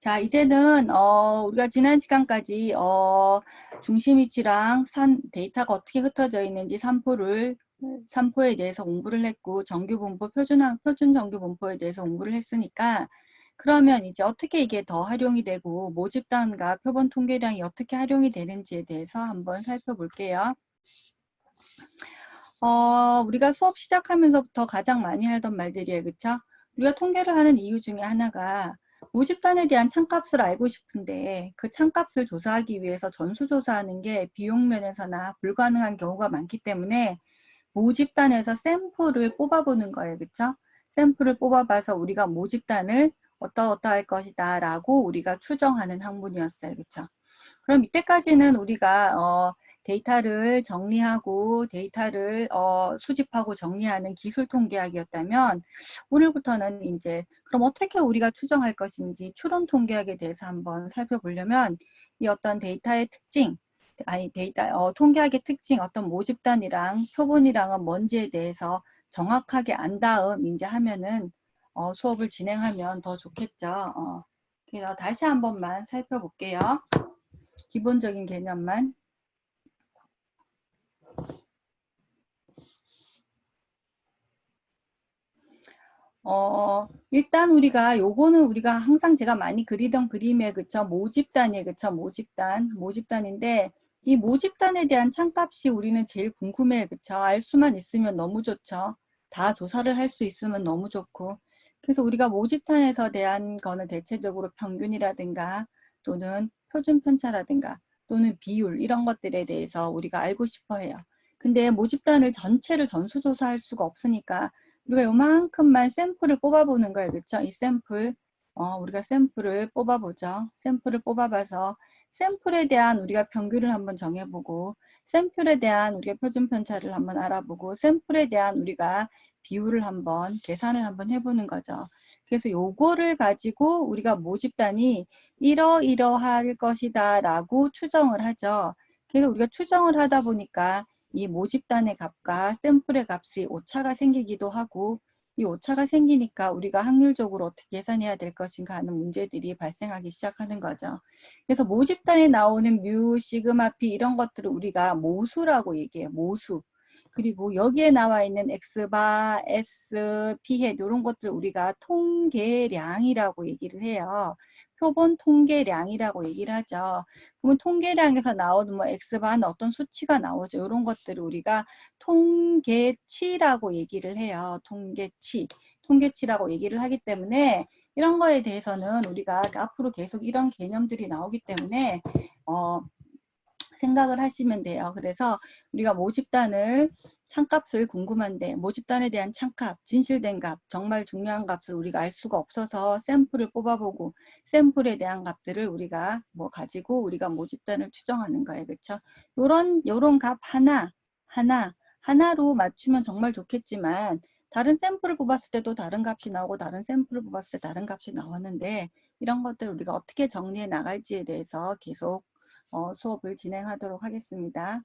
자, 이제는 우리가 지난 시간까지 중심 위치랑 데이터가 어떻게 흩어져 있는지 삼포에 대해서 공부를 했고, 정규분포, 표준 정규분포에 대해서 공부를 했으니까, 그러면 이제 어떻게 이게 더 활용이 되고 모집단과 표본 통계량이 어떻게 활용이 되는지에 대해서 한번 살펴볼게요. 우리가 수업 시작하면서부터 가장 많이 하던 말들이에요. 그쵸? 우리가 통계를 하는 이유 중에 하나가 모집단에 대한 찬값을 알고 싶은데 그 찬값을 조사하기 위해서 전수조사하는 게 비용 면에서나 불가능한 경우가 많기 때문에 모집단에서 샘플을 뽑아보는 거예요. 그쵸? 샘플을 뽑아봐서 우리가 모집단을 어떠할 것이다 라고 우리가 추정하는 학문이었어요. 그쵸? 그럼 이때까지는 우리가 데이터를 정리하고 데이터를 수집하고 정리하는 기술 통계학이었다면 오늘부터는 이제 그럼 어떻게 우리가 추정할 것인지 추론 통계학에 대해서 한번 살펴보려면 이 어떤 데이터의 특징 통계학의 특징 어떤 모집단이랑 표본이랑은 뭔지에 대해서 정확하게 안 다음 이제 하면은 수업을 진행하면 더 좋겠죠. 그래서 다시 한 번만 살펴볼게요. 기본적인 개념만. 일단 요거는 우리가 항상 제가 많이 그리던 그림에 그쵸? 모집단이에요. 그쵸? 모집단인데 이 모집단에 대한 찬값이 우리는 제일 궁금해요. 그쵸? 알 수만 있으면 너무 좋죠. 다 조사를 할 수 있으면 너무 좋고. 그래서 우리가 모집단에서 대한 거는 대체적으로 평균이라든가 또는 표준 편차라든가 또는 비율 이런 것들에 대해서 우리가 알고 싶어 해요. 근데 모집단을 전체를 전수조사할 수가 없으니까 우리가 요만큼만 샘플을 뽑아보는 거예요. 그쵸? 이 샘플. 우리가 샘플을 뽑아보죠. 샘플을 뽑아봐서 샘플에 대한 우리가 평균을 한번 정해보고 샘플에 대한 우리가 표준 편차를 한번 알아보고 샘플에 대한 우리가 비율을 한번 계산을 한번 해보는 거죠. 그래서 요거를 가지고 우리가 모집단이 이러이러할 것이다 라고 추정을 하죠. 그래서 우리가 추정을 하다 보니까 이 모집단의 값과 샘플의 값이 오차가 생기기도 하고 이 오차가 생기니까 우리가 확률적으로 어떻게 계산해야 될 것인가 하는 문제들이 발생하기 시작하는 거죠. 그래서 모집단에 나오는 뮤, 시그마, 피 이런 것들을 우리가 모수라고 얘기해요. 모수. 그리고 여기에 나와 있는 X바, S, P해 이런 것들 우리가 통계량이라고 얘기를 해요. 표본 통계량이라고 얘기를 하죠. 그러면 통계량에서 나오는 뭐 X바는 어떤 수치가 나오죠. 이런 것들을 우리가 통계치라고 얘기를 해요. 통계치라고 얘기를 하기 때문에 이런 거에 대해서는 우리가 앞으로 계속 이런 개념들이 나오기 때문에 생각을 하시면 돼요. 그래서 우리가 모집단을 찬값을 궁금한데 모집단에 대한 찬값, 진실된 값, 정말 중요한 값을 우리가 알 수가 없어서 샘플을 뽑아보고 샘플에 대한 값들을 우리가 가지고 우리가 모집단을 추정하는 거예요. 그렇죠? 요런 값 하나로 맞추면 정말 좋겠지만 다른 샘플을 뽑았을 때도 다른 값이 나오고 다른 샘플을 뽑았을 때 다른 값이 나왔는데 이런 것들을 우리가 어떻게 정리해 나갈지에 대해서 계속 수업을 진행하도록 하겠습니다.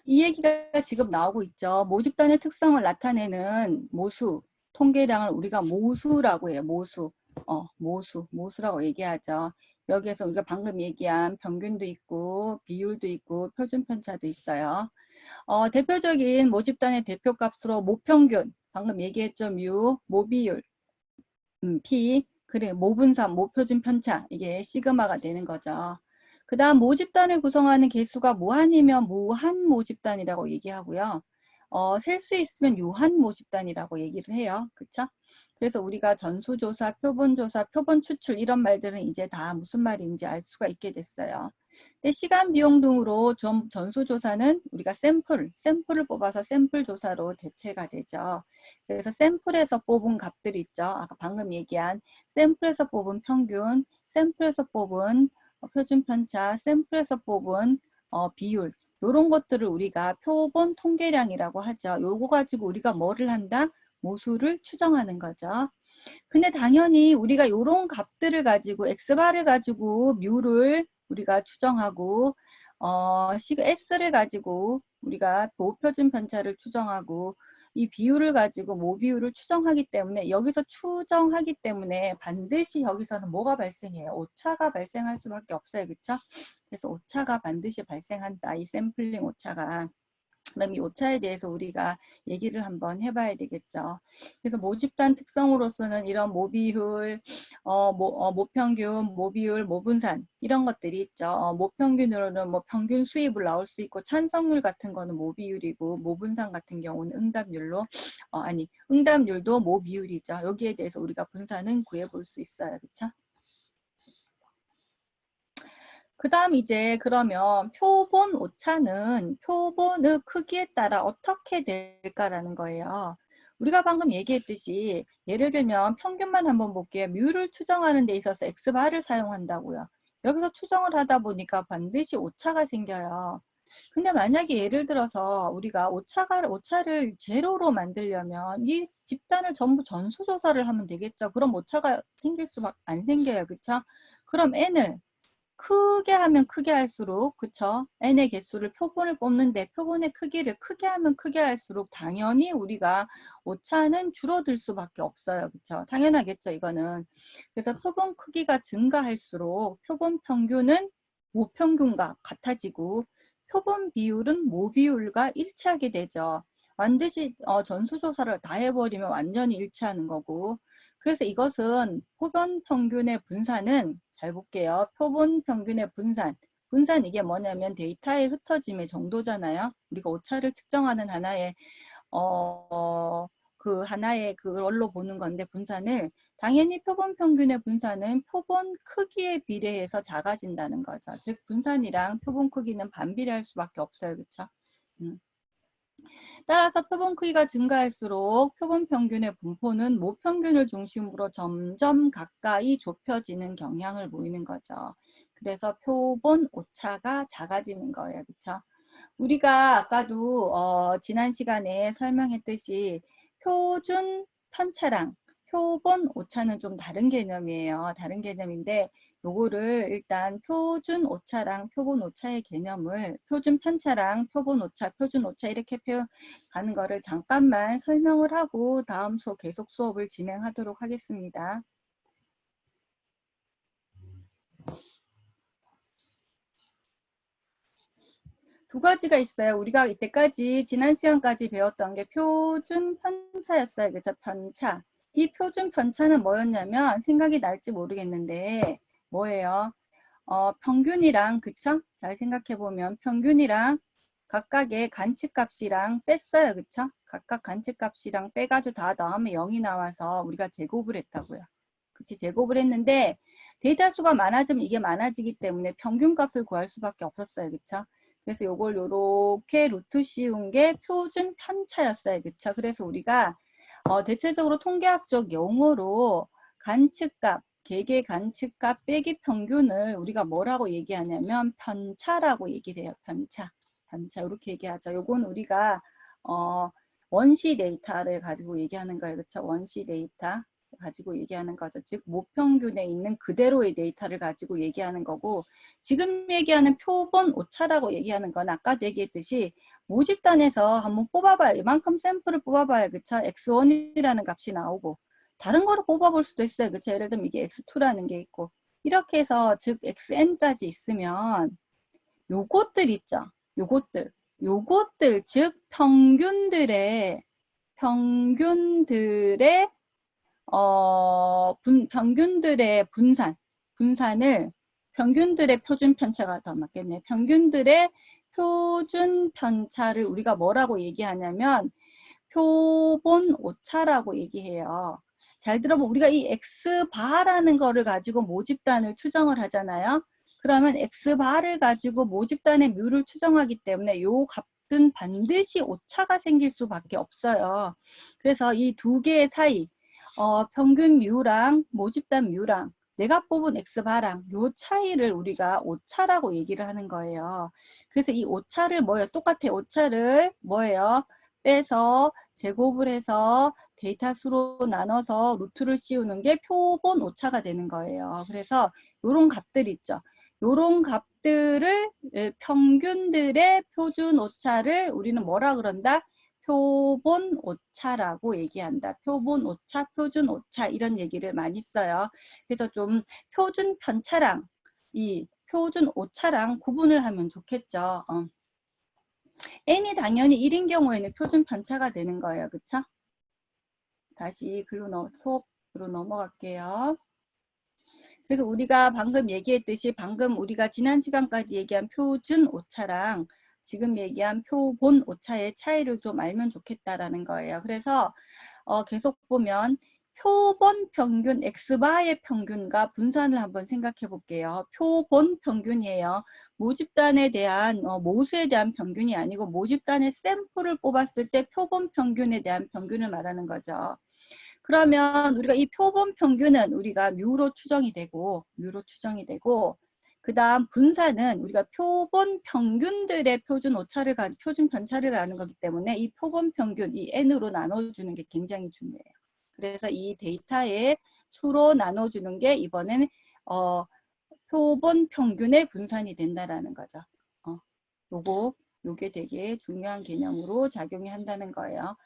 이 얘기가 지금 나오고 있죠. 모집단의 특성을 나타내는 모수, 통계량을 우리가 모수라고 해요. 모수라고 얘기하죠. 여기에서 우리가 방금 얘기한 평균도 있고 비율도 있고 표준 편차도 있어요. 대표적인 모집단의 대표값으로 모평균, 방금 얘기했죠. 뮤, 모비율, P, 그래, 모분산, 모표준 편차, 이게 시그마가 되는 거죠. 그 다음 모집단을 구성하는 개수가 무한이면 무한 모집단이라고 얘기하고요. 셀 수 있으면 유한 모집단이라고 얘기를 해요. 그쵸? 그래서 우리가 전수조사, 표본조사, 표본 추출 이런 말들은 이제 다 무슨 말인지 알 수가 있게 됐어요. 근데 시간, 비용 등으로 전수조사는 우리가 샘플을 뽑아서 샘플 조사로 대체가 되죠. 그래서 샘플에서 뽑은 값들이 있죠. 아까 방금 얘기한 샘플에서 뽑은 평균, 샘플에서 뽑은 표준 편차, 샘플에서 뽑은 비율 이런 것들을 우리가 표본 통계량이라고 하죠. 요거 가지고 우리가 뭐를 한다? 모수를 추정하는 거죠. 근데 당연히 우리가 요런 값들을 가지고 X바를 가지고 뮤를 우리가 추정하고 S를 가지고 우리가 보표준 편차를 추정하고 이 비율을 가지고 모 비율을 추정하기 때문에 여기서 추정하기 때문에 반드시 여기서는 뭐가 발생해요? 오차가 발생할 수밖에 없어요. 그쵸? 그래서 오차가 반드시 발생한다. 이 샘플링 오차가. 그럼 이 오차에 대해서 우리가 얘기를 한번 해봐야 되겠죠. 그래서 모집단 특성으로서는 이런 모비율, 모평균, 모비율, 모분산 이런 것들이 있죠. 모평균으로는 뭐 평균 수입을 나올 수 있고 찬성률 같은 거는 모비율이고 모분산 같은 경우는 응답률로 응답률도 모비율이죠. 여기에 대해서 우리가 분산은 구해볼 수 있어요. 그렇죠? 그 다음 이제 그러면 표본 오차는 표본의 크기에 따라 어떻게 될까라는 거예요. 우리가 방금 얘기했듯이 예를 들면 평균만 한번 볼게요. 뮤를 추정하는 데 있어서 X바를 사용한다고요. 여기서 추정을 하다 보니까 반드시 오차가 생겨요. 근데 만약에 예를 들어서 우리가 오차를 제로로 만들려면 이 집단을 전부 전수조사를 하면 되겠죠. 그럼 오차가 생길 수밖에 안 생겨요. 그쵸? 그럼 N을 크게 하면 크게 할수록 그쵸? n의 개수를 표본을 뽑는데 표본의 크기를 크게 하면 크게 할수록 당연히 우리가 오차는 줄어들 수밖에 없어요. 그쵸? 당연하겠죠 이거는. 그래서 표본 크기가 증가할수록 표본 평균은 모평균과 같아지고 표본 비율은 모비율과 일치하게 되죠. 반드시 전수조사를 다 해버리면 완전히 일치하는 거고 그래서 이것은 표본 평균의 분산은 잘 볼게요. 표본 평균의 분산 이게 뭐냐면 데이터의 흩어짐의 정도잖아요. 우리가 오차를 측정하는 하나의 그걸로 보는 건데 분산을 당연히 표본 평균의 분산은 표본 크기에 비례해서 작아진다는 거죠. 즉 분산이랑 표본 크기는 반비례할 수밖에 없어요. 그렇죠? 따라서 표본 크기가 증가할수록 표본 평균의 분포는 모평균을 중심으로 점점 가까이 좁혀지는 경향을 보이는 거죠. 그래서 표본 오차가 작아지는 거예요. 그렇죠? 우리가 아까도 지난 시간에 설명했듯이 표준 편차랑 표본 오차는 좀 다른 개념이에요. 다른 개념인데 요거를 일단 표준 오차랑 표본 오차의 개념을 표준 편차랑 표본 오차, 표준 오차 이렇게 가는 거를 잠깐만 설명을 하고 다음 계속 수업을 진행하도록 하겠습니다. 두 가지가 있어요. 우리가 이때까지 지난 시간까지 배웠던 게 표준 편차였어요. 그죠? 편차. 이 표준 편차는 뭐였냐면 생각이 날지 모르겠는데 뭐예요? 평균이랑 그쵸? 잘 생각해 보면 평균이랑 각각의 관측값이랑 뺐어요. 그쵸? 각각 관측값이랑 빼가지고 다 넣으면 0이 나와서 우리가 제곱을 했다고요. 그치? 제곱을 했는데 데이터 수가 많아지면 이게 많아지기 때문에 평균값을 구할 수밖에 없었어요. 그쵸? 그래서 요걸 요렇게 루트 씌운 게 표준 편차였어요. 그쵸? 그래서 우리가 대체적으로 통계학적 용어로 관측값, 개개 관측값 빼기 평균을 우리가 뭐라고 얘기하냐면 편차라고 얘기를 해요. 편차. 편차 이렇게 얘기하죠. 요건 우리가 원시 데이터를 가지고 얘기하는 거예요. 그렇죠? 원시 데이터 가지고 얘기하는 거죠. 즉 모평균에 있는 그대로의 데이터를 가지고 얘기하는 거고 지금 얘기하는 표본 오차라고 얘기하는 건 아까도 얘기했듯이 모집단에서 한번 뽑아봐요. 이만큼 샘플을 뽑아봐요. 그쵸? X1이라는 값이 나오고 다른 거로 뽑아볼 수도 있어요. 그쵸? 예를 들면 이게 X2라는 게 있고 이렇게 해서 즉 XN까지 있으면 요것들 있죠. 요것들 즉 평균들의 평균들의 분산을 평균들의 표준 편차가 더 맞겠네. 평균들의 표준 편차를 우리가 뭐라고 얘기하냐면 표본 오차라고 얘기해요. 잘 들어보면 우리가 이 X바라는 거를 가지고 모집단을 추정을 하잖아요. 그러면 X바를 가지고 모집단의 뮤를 추정하기 때문에 요 값은 반드시 오차가 생길 수밖에 없어요. 그래서 이 두 개의 사이 평균 뮤랑 모집단 뮤랑 내가 뽑은 X바랑 요 차이를 우리가 오차라고 얘기를 하는 거예요. 그래서 이 오차를 뭐예요? 똑같아. 오차를 뭐예요? 빼서 제곱을 해서 데이터 수로 나눠서 루트를 씌우는 게 표본 오차가 되는 거예요. 그래서 요런 값들 있죠. 요런 값들을 평균들의 표준 오차를 우리는 뭐라 그런다? 표본 오차라고 얘기한다. 표본 오차, 표준 오차 이런 얘기를 많이 써요. 그래서 좀 표준 편차랑 이 표준 오차랑 구분을 하면 좋겠죠. n이 당연히 1인 경우에는 표준 편차가 되는 거예요. 그쵸? 다시 수업으로 넘어갈게요. 그래서 우리가 방금 얘기했듯이 방금 우리가 지난 시간까지 얘기한 표준 오차랑 지금 얘기한 표본 오차의 차이를 좀 알면 좋겠다라는 거예요. 그래서 계속 보면 표본 평균 X바의 평균과 분산을 한번 생각해 볼게요. 표본 평균이에요. 모집단에 대한 모수에 대한 평균이 아니고 모집단의 샘플을 뽑았을 때 표본 평균에 대한 평균을 말하는 거죠. 그러면 우리가 이 표본 평균은 우리가 뮤로 추정이 되고 그 다음 분산은 우리가 표본 평균들의 표준 오차를 표준 편차를 아는 거기 때문에 이 표본 평균 이 n으로 나눠주는 게 굉장히 중요해요. 그래서 이 데이터의 수로 나눠주는 게 이번엔 표본 평균의 분산이 된다라는 거죠. 요게 되게 중요한 개념으로 작용이 한다는 거예요.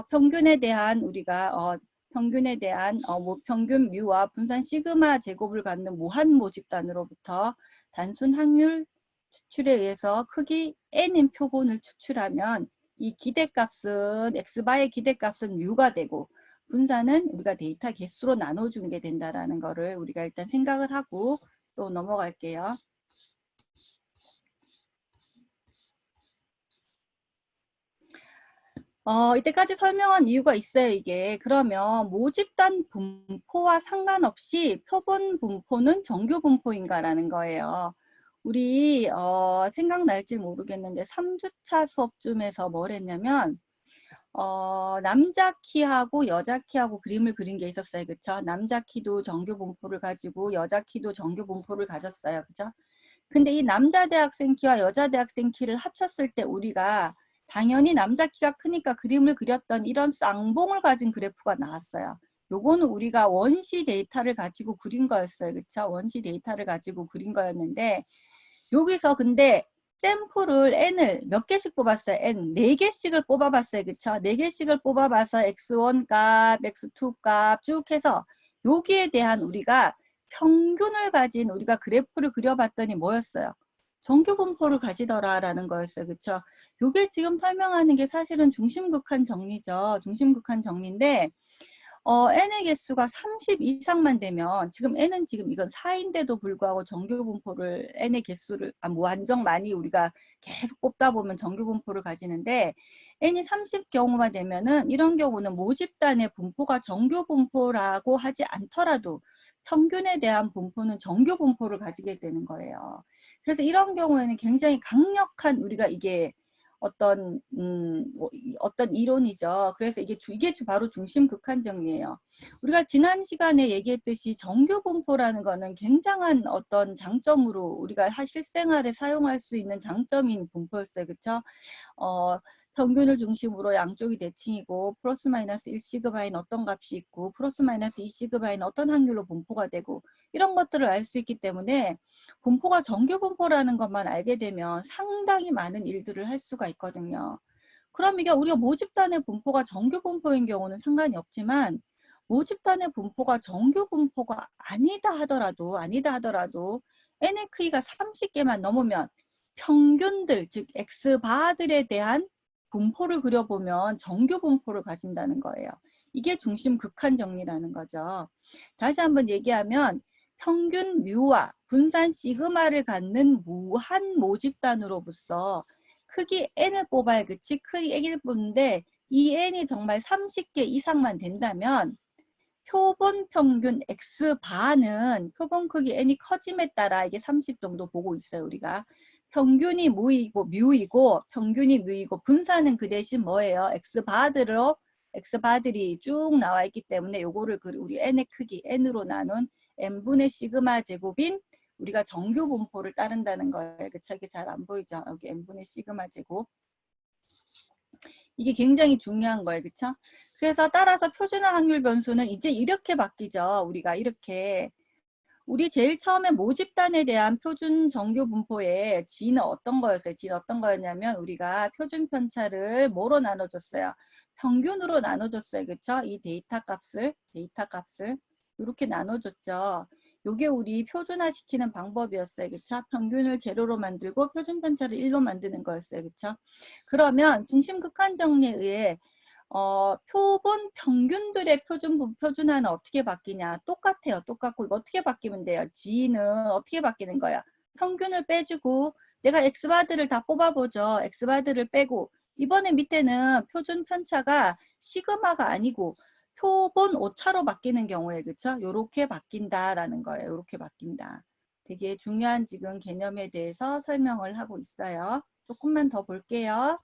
평균에 대한 우리가 평균에 대한 평균 뮤와 분산 시그마 제곱을 갖는 무한 모집단으로부터 단순 확률 추출에 의해서 크기 n인 표본을 추출하면 이 기대값은 x바의 기대값은 뮤가 되고 분산은 우리가 데이터 개수로 나눠준 게 된다라는 거를 우리가 일단 생각을 하고 또 넘어갈게요. 이때까지 설명한 이유가 있어요, 이게. 그러면 모집단 분포와 상관없이 표본 분포는 정규 분포인가라는 거예요. 우리 생각날지 모르겠는데 3주차 수업쯤에서 뭘 했냐면 남자 키하고 여자 키하고 그림을 그린 게 있었어요. 그쵸? 남자 키도 정규 분포를 가지고 여자 키도 정규 분포를 가졌어요. 그죠? 근데 이 남자 대학생 키와 여자 대학생 키를 합쳤을 때 우리가 당연히 남자 키가 크니까 그림을 그렸던 이런 쌍봉을 가진 그래프가 나왔어요. 요거는 우리가 원시 데이터를 가지고 그린 거였어요. 그쵸? 원시 데이터를 가지고 그린 거였는데 여기서 근데 샘플을 n을 몇 개씩 뽑았어요? n 4개씩을 뽑아봤어요. 그쵸? 4개씩을 뽑아봐서 x1 값, x2 값 쭉 해서 여기에 대한 우리가 평균을 가진 우리가 그래프를 그려봤더니 뭐였어요? 정규 분포를 가지더라라는 거였어요. 그쵸? 요게 지금 설명하는 게 사실은 중심극한 정리죠. 중심극한 정리인데 n의 개수가 30 이상만 되면 지금 n은 지금 이건 4인데도 불구하고 정규 분포를 n의 개수를 뭐 한정 많이 우리가 계속 뽑다 보면 정규 분포를 가지는데 n이 30 경우가 되면은 이런 경우는 모집단의 분포가 정규 분포라고 하지 않더라도 평균에 대한 분포는 정규 분포를 가지게 되는 거예요. 그래서 이런 경우에는 굉장히 강력한 우리가 이게 어떤 이론이죠. 그래서 이게 바로 중심 극한 정리예요. 우리가 지난 시간에 얘기했듯이 정규 분포라는 거는 굉장한 어떤 장점으로 우리가 실생활에 사용할 수 있는 장점인 분포였어요. 그렇죠? 평균을 중심으로 양쪽이 대칭이고 플러스 마이너스 1시그마인 어떤 값이 있고 플러스 마이너스 2시그마인 어떤 확률로 분포가 되고 이런 것들을 알 수 있기 때문에 분포가 정규 분포라는 것만 알게 되면 상당히 많은 일들을 할 수가 있거든요. 그럼 이게 우리가 모집단의 분포가 정규 분포인 경우는 상관이 없지만 모집단의 분포가 정규 분포가 아니다 하더라도 n의 크기가 30개만 넘으면 평균들 즉 X바들에 대한 분포를 그려보면 정규 분포를 가진다는 거예요. 이게 중심 극한 정리라는 거죠. 다시 한번 얘기하면 평균 뮤와 분산 시그마를 갖는 무한 모집단으로부터 크기 n을 뽑아야 그치? 크기 n을 뽑는데 이 n이 정말 30개 이상만 된다면 표본 평균 X바는 표본 크기 n이 커짐에 따라 이게 30 정도 보고 있어요. 우리가. 평균이 뮤이고 평균이 뮤이고 분산은 그 대신 뭐예요? X바들이 쭉 나와 있기 때문에 요거를 우리 n의 크기 n으로 나눈 n분의 시그마 제곱인 우리가 정규 분포를 따른다는 거예요. 그쵸? 이게 잘 안 보이죠? 여기 n분의 시그마 제곱. 이게 굉장히 중요한 거예요. 그쵸? 그래서 따라서 표준화 확률 변수는 이제 이렇게 바뀌죠. 우리가 이렇게 우리 제일 처음에 모집단에 대한 표준 정규 분포에 G는 어떤 거였어요? G는 어떤 거였냐면 우리가 표준 편차를 뭐로 나눠줬어요? 평균으로 나눠줬어요. 그쵸? 이 데이터 값을 이렇게 나눠줬죠. 요게 우리 표준화 시키는 방법이었어요. 그쵸? 평균을 제로로 만들고 표준 편차를 1로 만드는 거였어요. 그쵸? 그러면 중심 극한 정리에 의해 표본 평균들의 표준화는 어떻게 바뀌냐? 똑같아요. 똑같고 이거 어떻게 바뀌면 돼요? G는 어떻게 바뀌는 거야? 평균을 빼주고 내가 X바들을 다 뽑아보죠. X바들을 빼고 이번에 밑에는 표준 편차가 시그마가 아니고 표본 오차로 바뀌는 경우에 그쵸? 요렇게 바뀐다라는 거예요. 요렇게 바뀐다. 되게 중요한 지금 개념에 대해서 설명을 하고 있어요. 조금만 더 볼게요.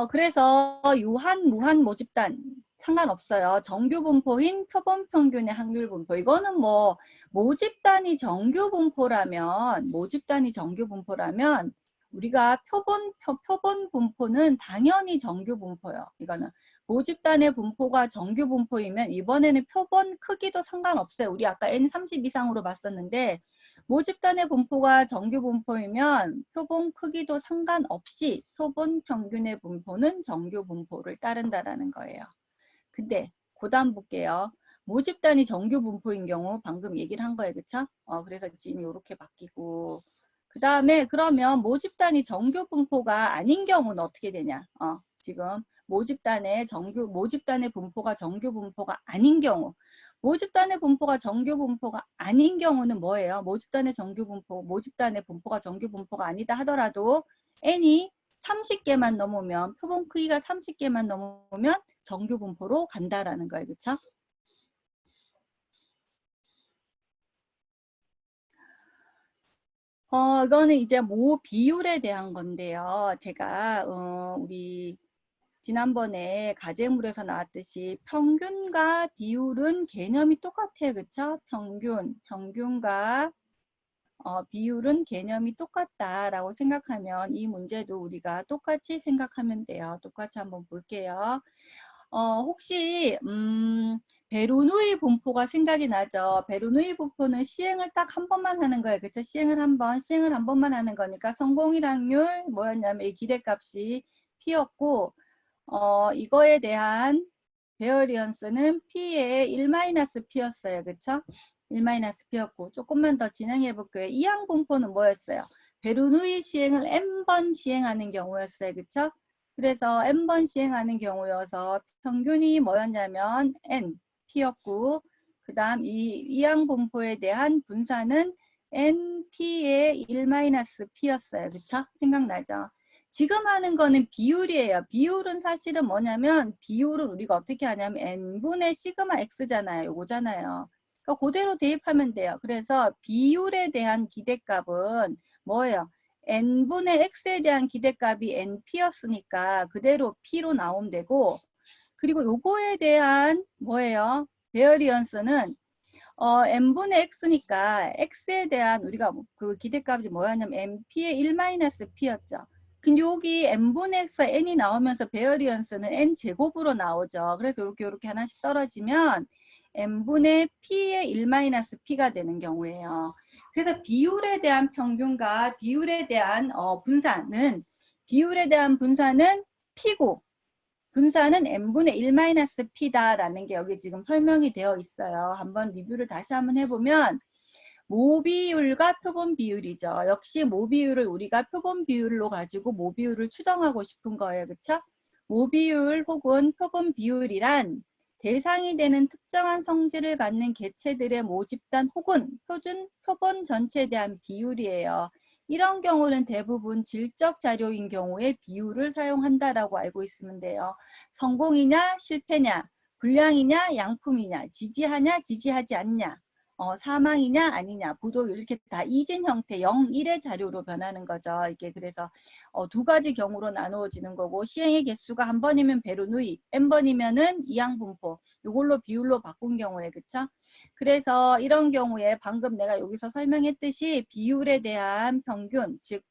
그래서 유한, 무한 모집단 상관없어요. 정규 분포인 표본 평균의 확률 분포. 이거는 뭐 모집단이 정규 분포라면 우리가 표본 분포는 당연히 정규 분포요. 이거는 모집단의 분포가 정규 분포이면 이번에는 표본 크기도 상관없어요. 우리 아까 N30 이상으로 봤었는데 모집단의 분포가 정규 분포이면 표본 크기도 상관없이 표본 평균의 분포는 정규 분포를 따른다라는 거예요. 근데 그 다음 볼게요. 모집단이 정규 분포인 경우 방금 얘기를 한 거예요. 그쵸? 그래서 지인이 이렇게 바뀌고 그 다음에 그러면 모집단이 정규 분포가 아닌 경우는 어떻게 되냐? 지금 모집단의 분포가 정규 분포가 아닌 경우 모집단의 분포가 정규 분포가 아닌 경우는 뭐예요? 모집단의 분포가 정규 분포가 아니다 하더라도 n이 30개만 넘으면 표본 크기가 30개만 넘으면 정규 분포로 간다라는 거예요. 그쵸? 이거는 이제 모 비율에 대한 건데요. 제가 우리 지난번에 가제물에서 나왔듯이 평균과 비율은 개념이 똑같아요. 그쵸? 평균과 비율은 개념이 똑같다라고 생각하면 이 문제도 우리가 똑같이 생각하면 돼요. 똑같이 한번 볼게요. 혹시 베르누이 분포가 생각이 나죠? 베르누이 분포는 시행을 딱 한 번만 하는 거예요. 그쵸? 시행을 한 번만 하는 거니까 성공일 확률 뭐였냐면 이 기대값이 P였고 이거에 대한 베어리언스는 P의 1-P였어요. 그쵸? 1-P였고 조금만 더 진행해 볼게요. 이항 분포는 뭐였어요? 베르누이 시행을 N번 시행하는 경우였어요. 그쵸? 그래서 N번 시행하는 경우여서 평균이 뭐였냐면 N, P였고 그 다음 이항 분포에 대한 분산은 NP의 1-P였어요. 그쵸? 생각나죠? 지금 하는 거는 비율이에요. 비율은 사실은 뭐냐면 비율은 우리가 어떻게 하냐면 n분의 시그마 x잖아요. 요거잖아요. 그러니까 그대로 대입하면 돼요. 그래서 비율에 대한 기대값은 뭐예요? n분의 x에 대한 기대값이 np였으니까 그대로 p로 나오면 되고 그리고 요거에 대한 뭐예요? 베어리언스는 n분의 x니까 x에 대한 우리가 그 기대값이 뭐였냐면 np의 1-p였죠. 근데 여기 n분의 x가 n이 나오면서 베어리언스는 n제곱으로 나오죠. 그래서 이렇게 하나씩 떨어지면 n분의 p의 1-p가 되는 경우예요. 그래서 비율에 대한 평균과 비율에 대한 분산은 p고 분산은 n분의 1-p다라는 게 여기 지금 설명이 되어 있어요. 한번 리뷰를 다시 한번 해보면 모비율과 표본 비율이죠. 역시 모비율을 우리가 표본 비율로 가지고 모비율을 추정하고 싶은 거예요. 그쵸? 모비율 혹은 표본 비율이란 대상이 되는 특정한 성질을 갖는 개체들의 모집단 혹은 표본 전체에 대한 비율이에요. 이런 경우는 대부분 질적 자료인 경우에 비율을 사용한다라고 알고 있으면 돼요. 성공이냐 실패냐 불량이냐 양품이냐 지지하냐 지지하지 않냐 사망이냐 아니냐 부도율 이렇게 다 이진 형태 0, 1의 자료로 변하는 거죠. 이게 그래서 두 가지 경우로 나누어지는 거고 시행의 개수가 한 번이면 베르누이 n번이면은 이항분포 이걸로 비율로 바꾼 경우에 그쵸? 그래서 이런 경우에 방금 내가 여기서 설명했듯이 비율에 대한 평균 즉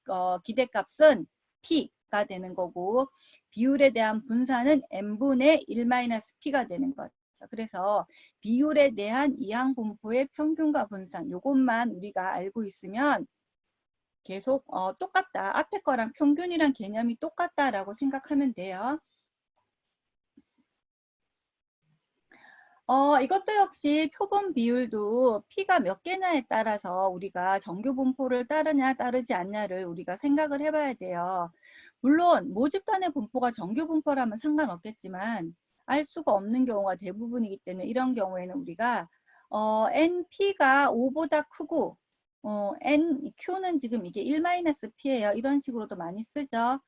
기대값은 P P가 되는 거고 비율에 대한 분산은 N분의 1-P가 되는 거죠. 그래서 비율에 대한 이항분포의 평균과 분산 요것만 우리가 알고 있으면 계속 똑같다. 앞에 거랑 평균이랑 개념이 똑같다라고 생각하면 돼요. 이것도 역시 표본 비율도 P가 몇 개냐에 따라서 우리가 정규 분포를 따르냐 따르지 않냐를 우리가 생각을 해봐야 돼요. 물론 모집단의 분포가 정규 분포라면 상관없겠지만 알 수가 없는 경우가 대부분이기 때문에 이런 경우에는 우리가 NP가 5보다 크고 NQ는 지금 이게 1-P예요. 이런 식으로도 많이 쓰죠.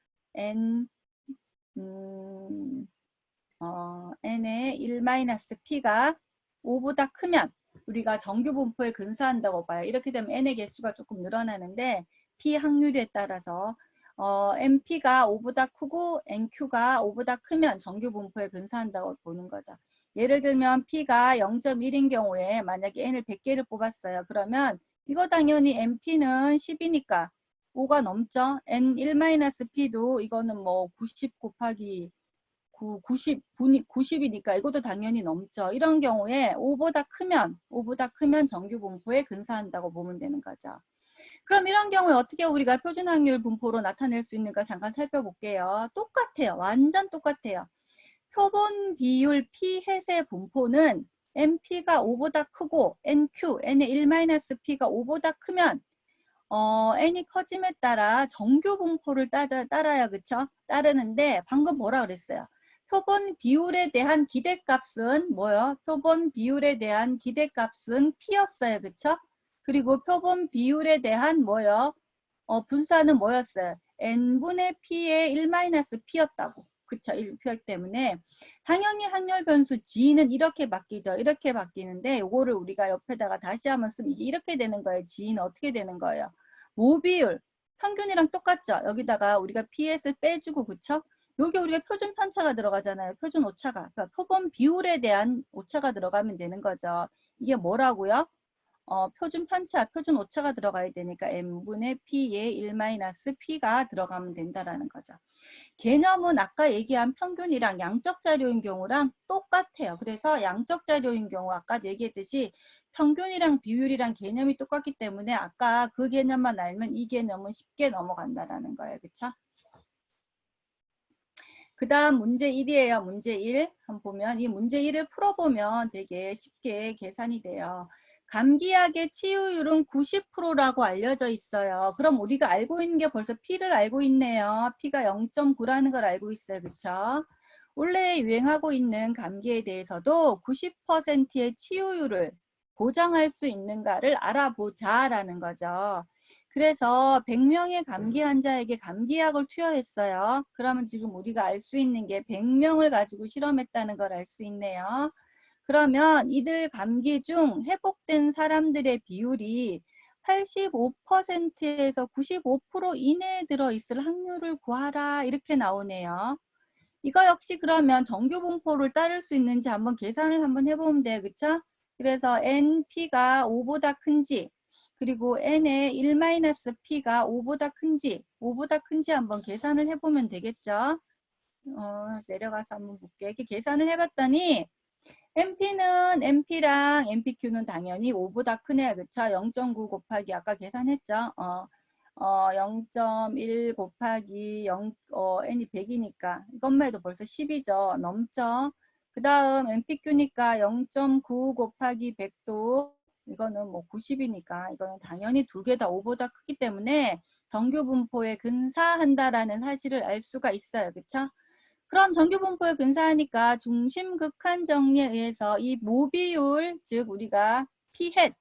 n의 1-p가 5보다 크면 우리가 정규 분포에 근사한다고 봐요. 이렇게 되면 n의 개수가 조금 늘어나는데 p 확률에 따라서 np가 5보다 크고 nq가 5보다 크면 정규 분포에 근사한다고 보는 거죠. 예를 들면 p가 0.1인 경우에 만약에 n을 100개를 뽑았어요. 그러면 이거 당연히 np는 10이니까 5가 넘죠. n1-p도 이거는 뭐 90 곱하기 90이니까 이것도 당연히 넘죠. 이런 경우에 5보다 크면 정규 분포에 근사한다고 보면 되는 거죠. 그럼 이런 경우에 어떻게 우리가 표준 확률 분포로 나타낼 수 있는가 잠깐 살펴볼게요. 똑같아요. 완전 똑같아요. 표본 비율 P 해세 분포는 NP가 5보다 크고 NQ, N의 1-P가 5보다 크면 n이 커짐에 따라 정규 분포를 따라야 그쵸? 따르는데 방금 뭐라 그랬어요? 표본 비율에 대한 기대값은 뭐요? 표본 비율에 대한 기대값은 P였어요. 그쵸? 그리고 표본 비율에 대한 뭐요? 분산은 뭐였어요? n분의 P의 1-P였다고. 그쵸? 1표 때문에 당연히 확률 변수 G는 이렇게 바뀌죠. 이렇게 바뀌는데 요거를 우리가 옆에다가 다시 한번 쓰면 이게 이렇게 되는 거예요. G는 어떻게 되는 거예요? 모비율 평균이랑 똑같죠. 여기다가 우리가 PS를 빼주고 그쵸? 여기 우리가 표준 편차가 들어가잖아요. 표준 오차가. 그러니까 표본 비율에 대한 오차가 들어가면 되는 거죠. 이게 뭐라고요? 표준 편차, 표준 오차가 들어가야 되니까 n분의 p의 1-p가 들어가면 된다라는 거죠. 개념은 아까 얘기한 평균이랑 양적 자료인 경우랑 똑같아요. 그래서 양적 자료인 경우 아까 얘기했듯이 평균이랑 비율이랑 개념이 똑같기 때문에 아까 그 개념만 알면 이 개념은 쉽게 넘어간다라는 거예요. 그쵸? 그 다음 문제 1이에요. 문제 1. 한번 보면 이 문제 1을 풀어보면 되게 쉽게 계산이 돼요. 감기약의 치유율은 90%라고 알려져 있어요. 그럼 우리가 알고 있는 게 벌써 P를 알고 있네요. P가 0.9라는 걸 알고 있어요. 그쵸? 원래 유행하고 있는 감기에 대해서도 90%의 치유율을 보장할 수 있는가를 알아보자라는 거죠. 그래서 100명의 감기 환자에게 감기약을 투여했어요. 그러면 지금 우리가 알 수 있는 게 100명을 가지고 실험했다는 걸 알 수 있네요. 그러면 이들 감기 중 회복된 사람들의 비율이 85%에서 95% 이내에 들어있을 확률을 구하라 이렇게 나오네요. 이거 역시 그러면 정규 분포를 따를 수 있는지 한번 계산을 한번 해보면 돼요. 그쵸? 그래서 NP가 5보다 큰지 그리고 N의 1-P가 5보다 큰지 한번 계산을 해보면 되겠죠? 내려가서 한번 볼게요. 이렇게 계산을 해봤더니 NP랑 NPQ는 당연히 5보다 크네요. 그쵸? 0.9 곱하기 아까 계산했죠? 0.1 곱하기 0, n이 100이니까 이것만 해도 벌써 10이죠. 넘죠. 그 다음 NPQ니까 0.9 곱하기 100도 이거는 뭐 90이니까 이거는 당연히 두 개 다 5보다 크기 때문에 정규 분포에 근사한다라는 사실을 알 수가 있어요. 그쵸? 그럼 정규 분포에 근사하니까 중심 극한 정리에 의해서 이 모비율 즉 우리가 P햇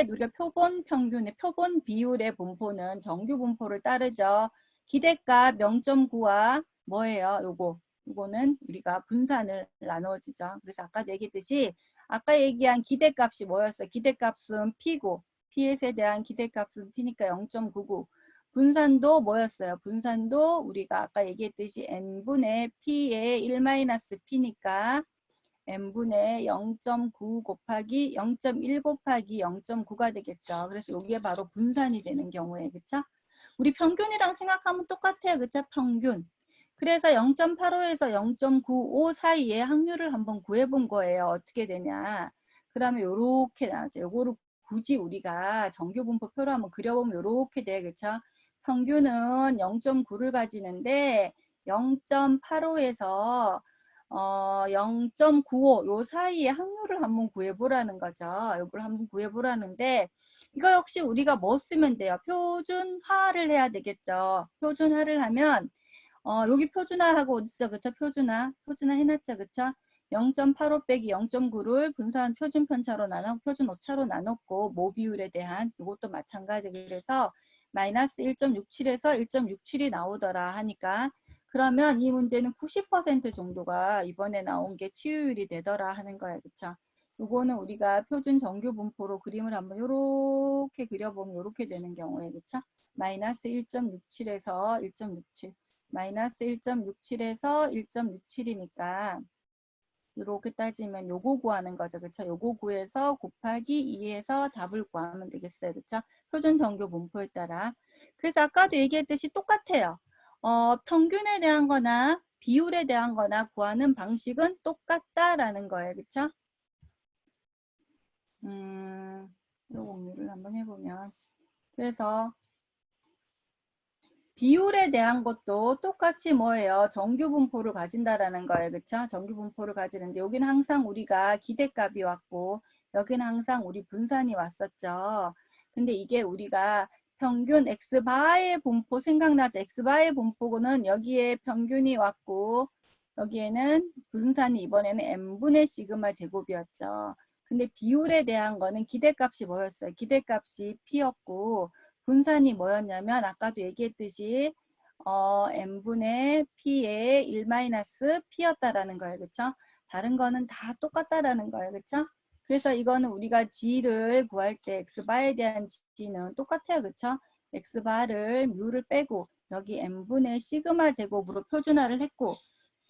우리가 표본 평균의 표본 비율의 분포는 정규 분포를 따르죠. 기대값 0.9와 뭐예요? 요거는 우리가 분산을 나눠주죠. 그래서 아까 얘기했듯이 아까 얘기한 기대값이 뭐였어요? 기대값은 P고 P햇에 대한 기대값은 P니까 0.99. 분산도 뭐였어요? 분산도 우리가 아까 얘기했듯이 n분의 p의 1-p니까 n분의 0.9 곱하기 0.1 곱하기 0.9가 되겠죠. 그래서 이게 바로 분산이 되는 경우에 그쵸? 우리 평균이랑 생각하면 똑같아요. 그쵸? 평균. 그래서 0.85에서 0.95 사이에 확률을 한번 구해본 거예요. 어떻게 되냐. 그러면 요렇게 나오죠. 요거를 굳이 우리가 정규분포표로 한번 그려보면 요렇게 돼. 그쵸? 평균은 0.9를 가지는데 0.85에서 0.95 요 사이에 확률을 한번 구해보라는 거죠. 요걸 한번 구해보라는데 이거 역시 우리가 뭐 쓰면 돼요? 표준화를 해야 되겠죠. 표준화를 하면 여기 표준화하고 어딨죠? 그쵸? 표준화 해놨죠? 그쵸? 0.85 빼기 0.9를 분산 표준 편차로 나눠 표준 오차로 나눴고 모 비율에 대한 이것도 마찬가지. 그래서 마이너스 1.67에서 1.67이 나오더라 하니까 그러면 이 문제는 90% 정도가 이번에 나온 게 치유율이 되더라 하는 거예요. 그쵸? 이거는 우리가 표준 정규 분포로 그림을 한번 요렇게 그려보면 요렇게 되는 경우에 그쵸? 마이너스 1.67에서 1.67 마이너스 1.67에서 1.67이니까 이렇게 따지면 요거 구하는 거죠. 그쵸? 요거 구해서 곱하기 2해서 답을 구하면 되겠어요. 그쵸? 표준 정규 분포에 따라. 그래서 아까도 얘기했듯이 똑같아요. 평균에 대한 거나 비율에 대한 거나 구하는 방식은 똑같다라는 거예요. 그쵸? 요 공유를 한번 해보면. 그래서 비율에 대한 것도 똑같이 뭐예요? 정규분포를 가진다라는 거예요. 그쵸? 정규분포를 가지는데 여기는 항상 우리가 기대값이 왔고 여기는 항상 우리 분산이 왔었죠. 근데 이게 우리가 평균 X바의 분포 생각나죠? X바의 분포는 여기에 평균이 왔고 여기에는 분산이 이번에는 n분의 시그마 제곱이었죠. 근데 비율에 대한 거는 기대값이 뭐였어요? 기대값이 P였고 분산이 뭐였냐면 아까도 얘기했듯이 n분의 p의 1-p였다라는 거예요. 그쵸? 다른 거는 다 똑같다라는 거예요. 그쵸? 그래서 이거는 우리가 g를 구할 때 x바에 대한 g는 똑같아요. 그쵸? x바를 뮤를 빼고 여기 n분의 시그마 제곱으로 표준화를 했고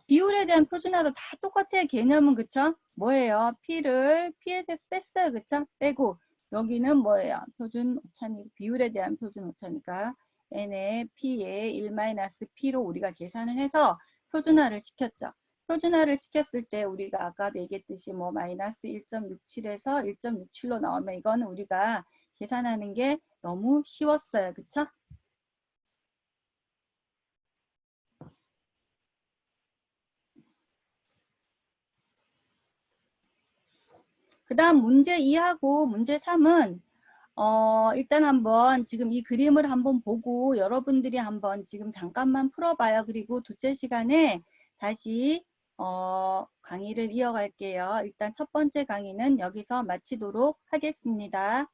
비율에 대한 표준화도 다 똑같아요. 개념은 그쵸? 뭐예요? p를 p에서 뺐어요. 그쵸? 빼고 여기는 뭐예요? 표준 오차니 비율에 대한 표준 오차니까 n의 p의 1-p로 우리가 계산을 해서 표준화를 시켰죠. 표준화를 시켰을 때 우리가 아까도 얘기했듯이 뭐 마이너스 1.67에서 1.67로 나오면 이거는 우리가 계산하는 게 너무 쉬웠어요. 그쵸? 그 다음 문제 2하고 문제 3은 일단 한번 지금 이 그림을 한번 보고 여러분들이 한번 지금 잠깐만 풀어봐요. 그리고 둘째 시간에 다시 강의를 이어갈게요. 일단 첫 번째 강의는 여기서 마치도록 하겠습니다.